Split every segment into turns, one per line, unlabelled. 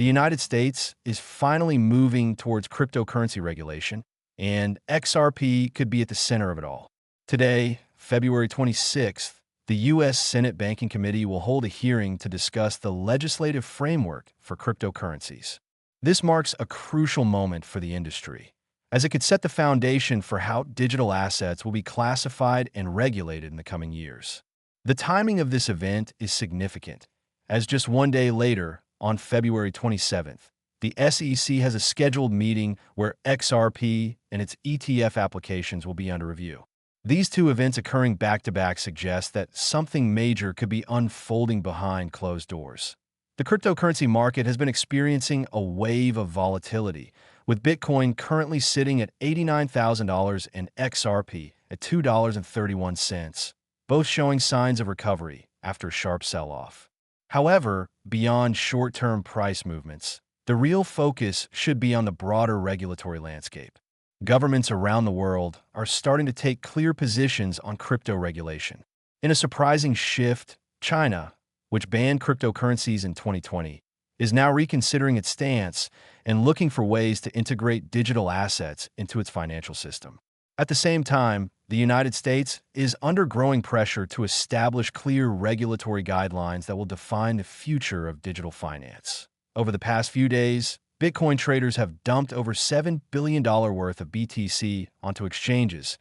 United States is finally moving towards cryptocurrency regulation, and XRP could be at the center of it all. Today, February 26th, the U.S. Senate Banking Committee will hold a hearing to discuss the legislative framework for cryptocurrencies. This marks a crucial moment for the industry, as it could set the foundation for how digital assets will be classified and regulated in the coming years. The timing of this event is significant, as just one day later, on February 27th, the SEC has a scheduled meeting where XRP and its ETF applications will be under review. These two events occurring back-to-back suggest that something major could be unfolding behind closed doors. The cryptocurrency market has been experiencing a wave of volatility, with Bitcoin currently sitting at $89,000 and XRP at $2.31, both showing signs of recovery after a sharp sell-off. However, beyond short-term price movements, the real focus should be on the broader regulatory landscape. Governments around the world are starting to take clear positions on crypto regulation. In a surprising shift, China, which banned cryptocurrencies in 2020, is now reconsidering its stance and looking for ways to integrate digital assets into its financial system. At the same time, the United States is under growing pressure to establish clear regulatory guidelines that will define the future of digital finance. Over the past few days, Bitcoin traders have dumped over $7 billion worth of BTC onto exchanges,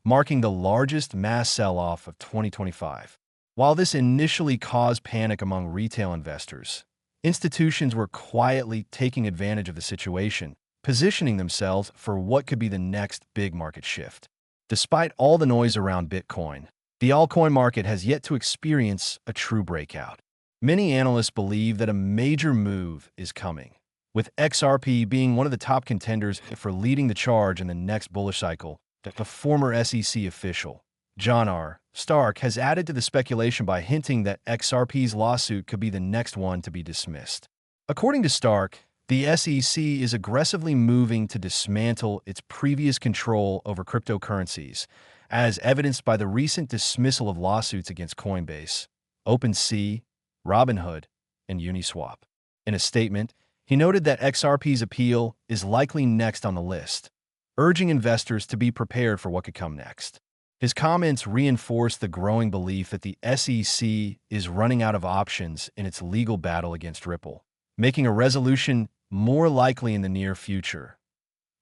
marking the largest mass sell-off of 2025. While this initially caused panic among retail investors, institutions were quietly taking advantage of the situation, positioning themselves for what could be the next big market shift. Despite all the noise around Bitcoin, the altcoin market has yet to experience a true breakout. Many analysts believe that a major move is coming, with XRP being one of the top contenders for leading the charge in the next bullish cycle. The former SEC official, John R. Stark, has added to the speculation by hinting that XRP's lawsuit could be the next one to be dismissed. According to Stark, the SEC is aggressively moving to dismantle its previous control over cryptocurrencies, as evidenced by the recent dismissal of lawsuits against Coinbase, OpenSea, Robinhood, and Uniswap. In a statement, he noted that XRP's appeal is likely next on the list, urging investors to be prepared for what could come next. His comments reinforce the growing belief that the SEC is running out of options in its legal battle against Ripple, making a resolution more likely in the near future.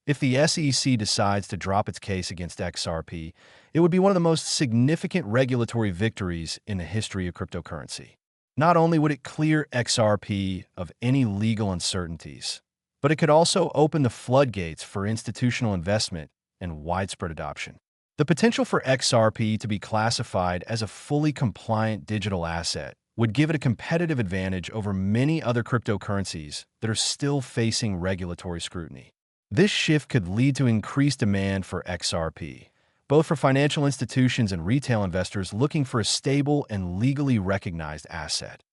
If the SEC decides to drop its case against XRP, it would be one of the most significant regulatory victories in the history of cryptocurrency. Not only would it clear XRP of any legal uncertainties, but it could also open the floodgates for institutional investment and widespread adoption. The potential for XRP to be classified as a fully compliant digital asset would give it a competitive advantage over many other cryptocurrencies that are still facing regulatory scrutiny. This shift could lead to increased demand for XRP, both for financial institutions and retail investors looking for a stable and legally recognized asset.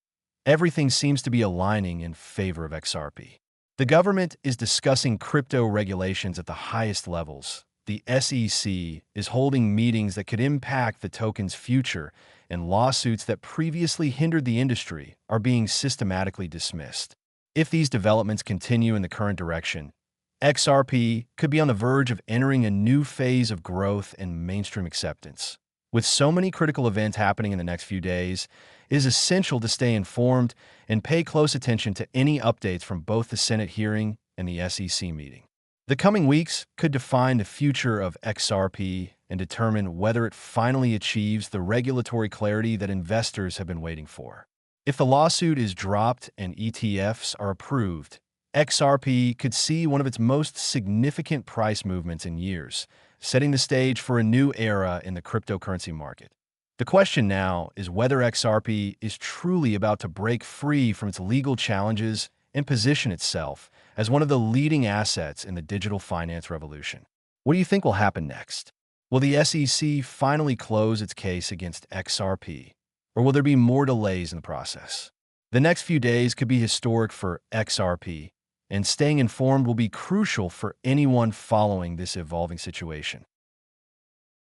Everything seems to be aligning in favor of XRP. The government is discussing crypto regulations at the highest levels. The SEC is holding meetings that could impact the token's future, and lawsuits that previously hindered the industry are being systematically dismissed. If these developments continue in the current direction, XRP could be on the verge of entering a new phase of growth and mainstream acceptance. With so many critical events happening in the next few days, it is essential to stay informed and pay close attention to any updates from both the Senate hearing and the SEC meeting. The coming weeks could define the future of XRP and determine whether it finally achieves the regulatory clarity that investors have been waiting for. If the lawsuit is dropped and ETFs are approved, XRP could see one of its most significant price movements in years, setting the stage for a new era in the cryptocurrency market. The question now is whether XRP is truly about to break free from its legal challenges and position itself as one of the leading assets in the digital finance revolution. What do you think will happen next? Will the SEC finally close its case against XRP, or will there be more delays in the process? The next few days could be historic for XRP, and staying informed will be crucial for anyone following this evolving situation.